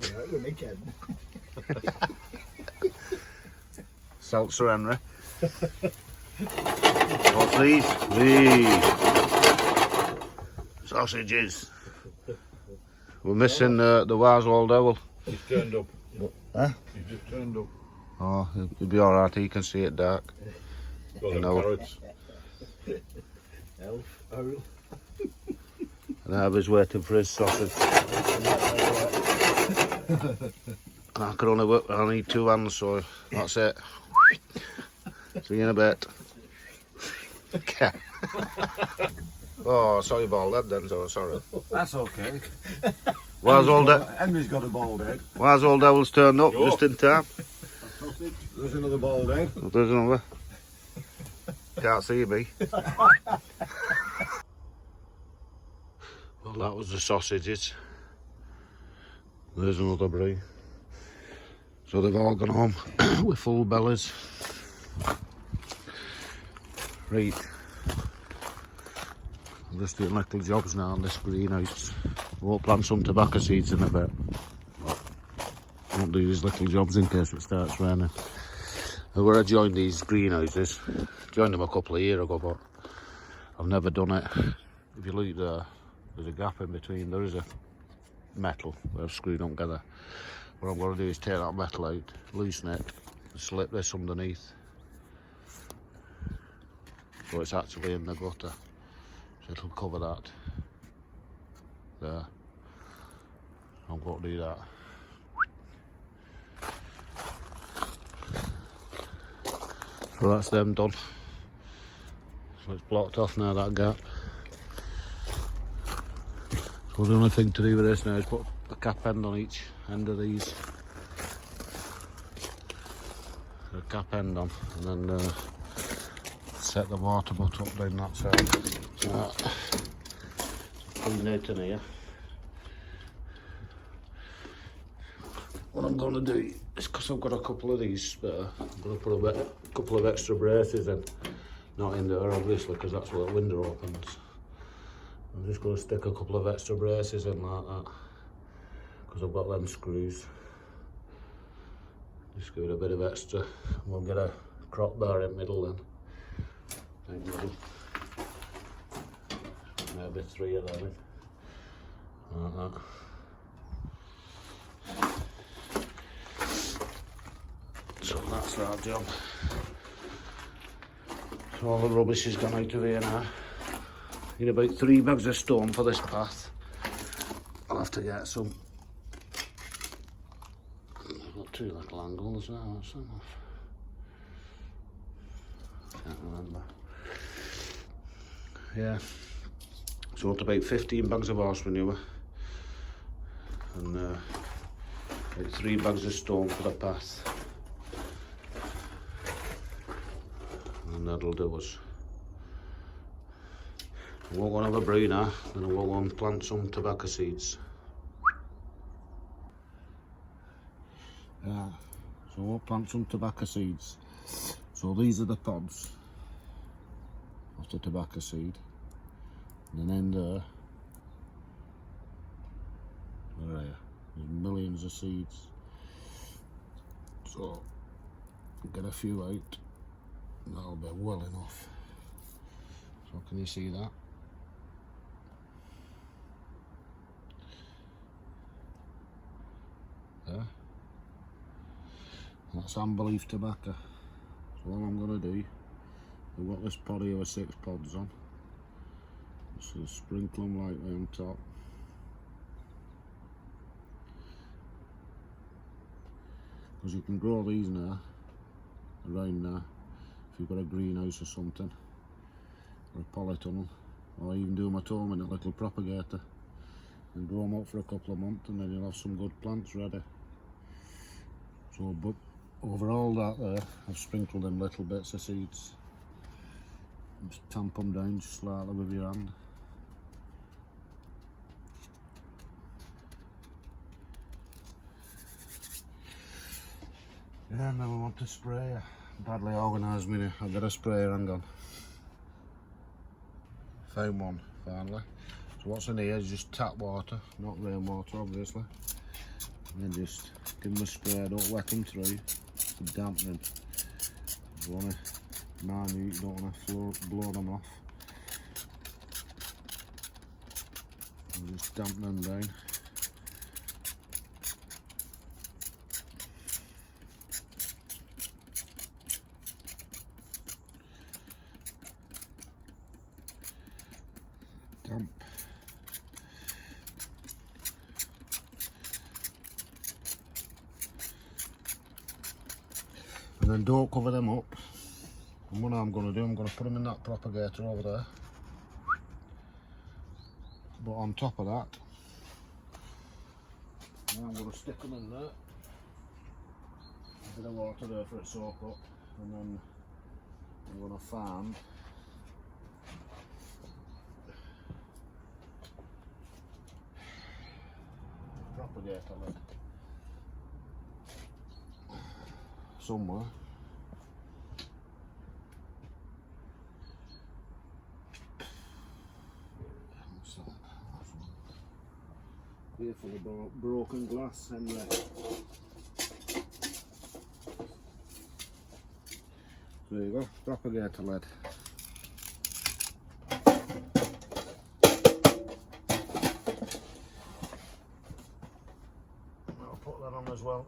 me out with my kid. Seltzer Henry. What's these? These sausages. We're missing the Warswald Owl. He's turned up. Huh? He's just turned up. Oh, he'll be alright, he can see it dark. Got them know. carrots. Elf, owl. And Harvey's waiting for his sausage. And I can only work, I need 2 hands, so that's it. See you in a bit. Oh, sorry, bald head then, so sorry. That's okay. Henry's got a bald head. Warswald Owl's turned up just in time. There's another bald head. There's another. Can't see me. Well, that was the sausages. There's another brie. So they've all gone home with full bellies. Right. I'm just doing little jobs now on this greenhouse. We'll plant some tobacco seeds in a bit. But I won't do these little jobs in case it starts raining. Where I joined these greenhouses, joined them a couple of years ago, but I've never done it. If you look there, there's a gap in between. There is a metal where I've screwed them together. What I'm going to do is take that metal out, loosen it, and slip this underneath. So it's actually in the gutter. So it'll cover that. There. I'm going to do that. So that's them done. So it's blocked off now, that gap. So the only thing to do with this now is put a cap end on each end of these. A cap end on, and then set the water butt up down that side. Clean out in here. What I'm going to do is, because I've got a couple of these spare, I'm going to put a couple of extra braces in. Not in there obviously, because that's where the window opens. I'm just going to stick a couple of extra braces in like that, because I've got them screws. Just give it a bit of extra, and we'll get a crop bar in the middle then. Right middle. Maybe 3 of them in. Like that. So that's that job. So all the rubbish has gone out of here now. Need about 3 bags of stone for this path. I'll have to get some. I've got 2 little angles now, that's enough. Can't remember. Yeah. So it's about 15 bags of horse manure. And about 3 bags of stone for the path. And that'll do us. We'll go and have a brew now, and we'll go and plant some tobacco seeds. Yeah, so we'll plant some tobacco seeds. So these are the pods of the tobacco seed. And then in there, where are you? There's millions of seeds. So get a few out. That'll be well enough. So can you see that? There. That's amber leaf tobacco. So all I'm going to do, I've got this pod here with 6 pods on. Just sprinkle them lightly on top. Because you can grow these now, around now, if you've got a greenhouse or something, or a polytunnel, or even do them at home in a little propagator and grow them up for a couple of months, and then you'll have some good plants ready. So, but over all that there, I've sprinkled in little bits of seeds. Just tamp them down just slightly with your hand. Yeah, and then we want to spray. Badly organised me. I've got a sprayer, hang on. Found one, finally. So what's in here is just tap water, not rainwater obviously. And then just give them a spray, don't wet them through. It's a dampening. You want to minute, you don't want to blow them off. And just dampen them down. Damp. And then don't cover them up. And what I'm going to do, I'm going to put them in that propagator over there. But on top of that, I'm going to stick them in there. A bit of water there for it to soak up. And then I'm going to fan propagator lid somewhere. What's that? Careful of broken glass, Henry. There you go, propagator lid. I'll put that on as well,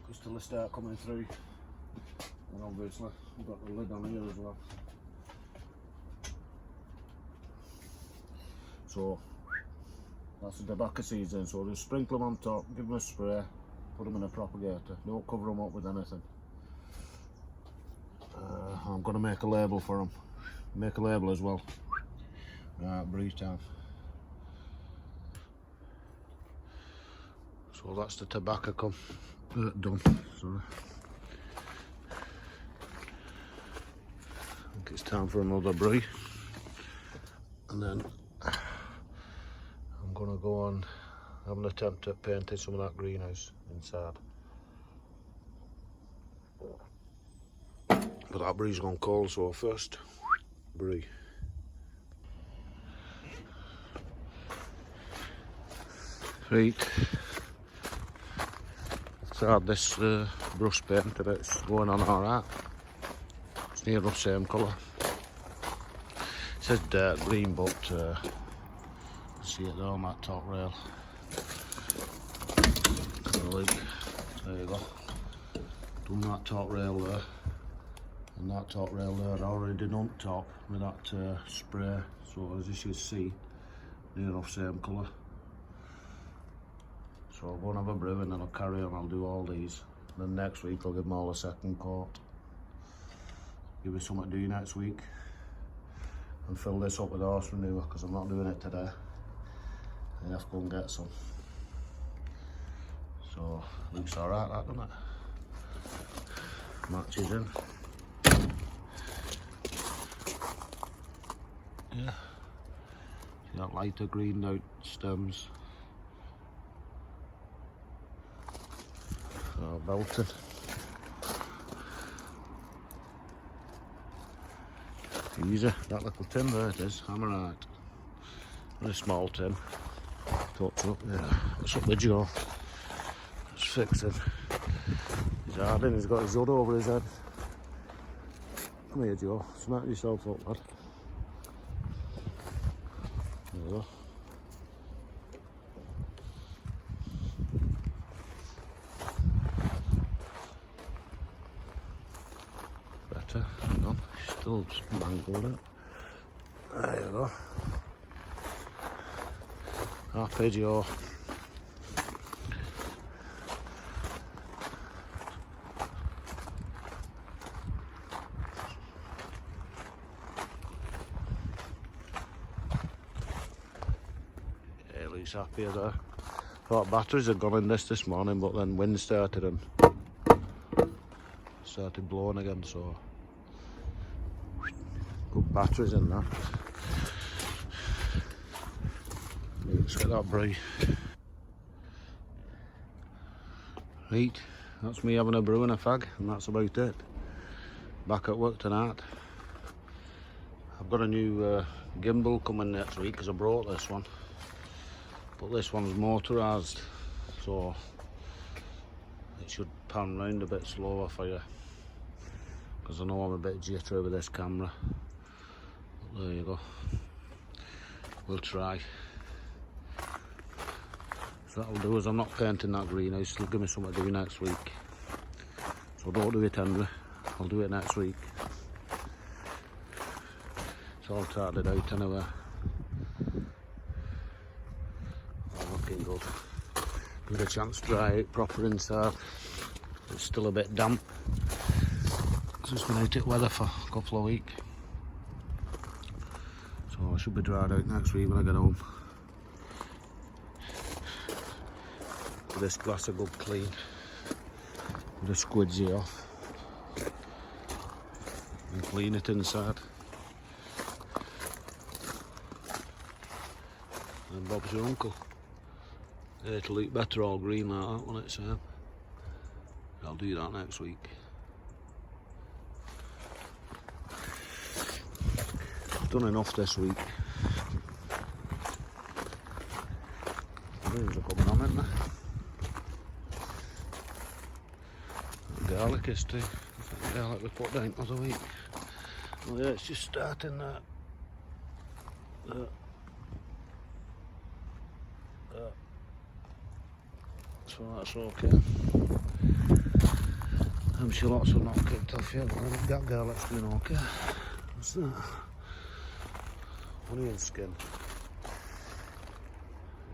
just till they start coming through. And obviously we've got the lid on here as well. So that's the tobacco seeds in, so just sprinkle them on top, give them a spray, put them in a propagator, don't cover them up with anything. I'm going to make a label for them, make a label as well. Right, breathe time. So that's the tobacco done, sorry. I think it's time for another brie. And then I'm going to go on, have an attempt at painting some of that greenhouse inside. But that brie's gone cold, so first, brie. Right, I've tried this brush paint and it's going on alright. It's near the same colour. It says dirt green, but see it there on that top rail. There you go. Done that top rail there. And that top rail there I already did on top with that spray. So as you should see, near off same colour. So I'll go and have a brew and then I'll carry on, I'll do all these. Then next week I'll give them all a second coat. Give me something to do next week. And fill this up with horse manure because I'm not doing it today. I have to go and get some. So looks alright that, doesn't it? Matches in. Yeah. See that lighter greened out stems. Oh, belted. Easy, that little tin there it is, hammerite. Very small tin. Touch up, yeah. What's up with Joe? Just fixing. He's hard in, he's got his hood over his head. Come here, Joe, smack yourself up, lad. There you go. Hang on, still mangled it. There you go. Arpeggio. Yeah, looks happier there. Thought batteries had gone in this morning, but then wind started and started blowing again, so good batteries in that. Let's get that brie. Right, that's me having a brew and a fag, and that's about it. Back at work tonight. I've got a new gimbal coming next week because I brought this one. but this one's motorised, so it should pan round a bit slower for you, because I know I'm a bit jittery with this camera. But there you go, we'll try. So that'll do us. I'm not painting that greenhouse, it'll give me something to do next week, so don't do it, Henry. I'll do it next week. It's all tarted out anyway. All looking good. Give it a chance to dry out proper inside. It's still a bit damp. It's just been out at weather for a couple of weeks. So I should be dried out next week when I get home. With this glass a good clean. With the squidgy off. And clean it inside. And Bob's your uncle. It'll look better all green like that when it's out. I'll do that next week. I've done enough this week. Things are coming on, isn't there? Garlic is too. The garlic we put down the other week. Oh yeah, it's just starting that. So that's okay. I'm sure lots have not kicked off yet, but I think that garlic's doing okay. What's that? Onion skin.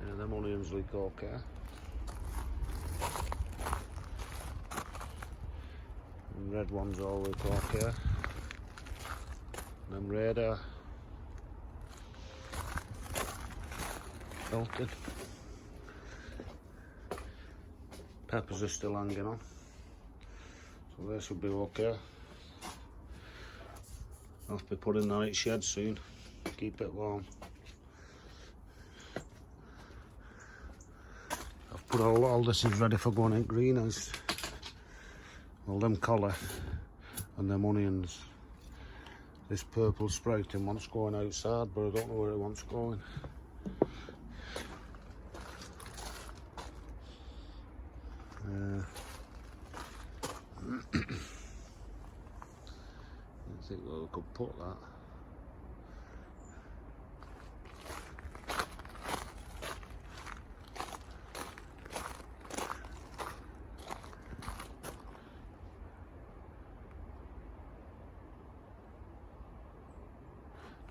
Yeah, them onions look okay. And red ones all look okay. Them red are melted. Peppers are still hanging on, so they should be okay. I'll have to be putting that in shed soon, keep it warm. I've put all this is ready for going in greenhouse. All them collar and them onions. This purple sprouting wants going outside, but I don't know where it wants going. I think we could put that.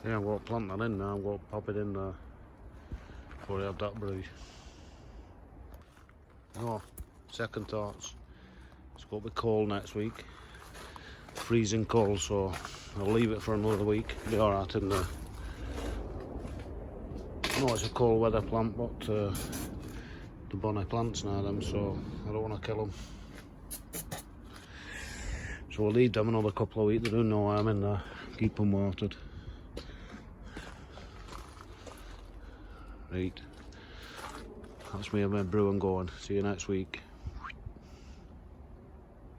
Yeah, I'm going to plant that in now. I'm going to pop it in there before I have that brew. Oh, second thoughts. It's going to be cold next week. Freezing cold, so I'll leave it for another week. Be alright in there. I know it's a cold weather plant, but the bonny plants now them, so I don't want to kill them. So we'll leave them another couple of weeks. They do no harm in there. Keep them watered. Right. That's me and my brew and going. See you next week.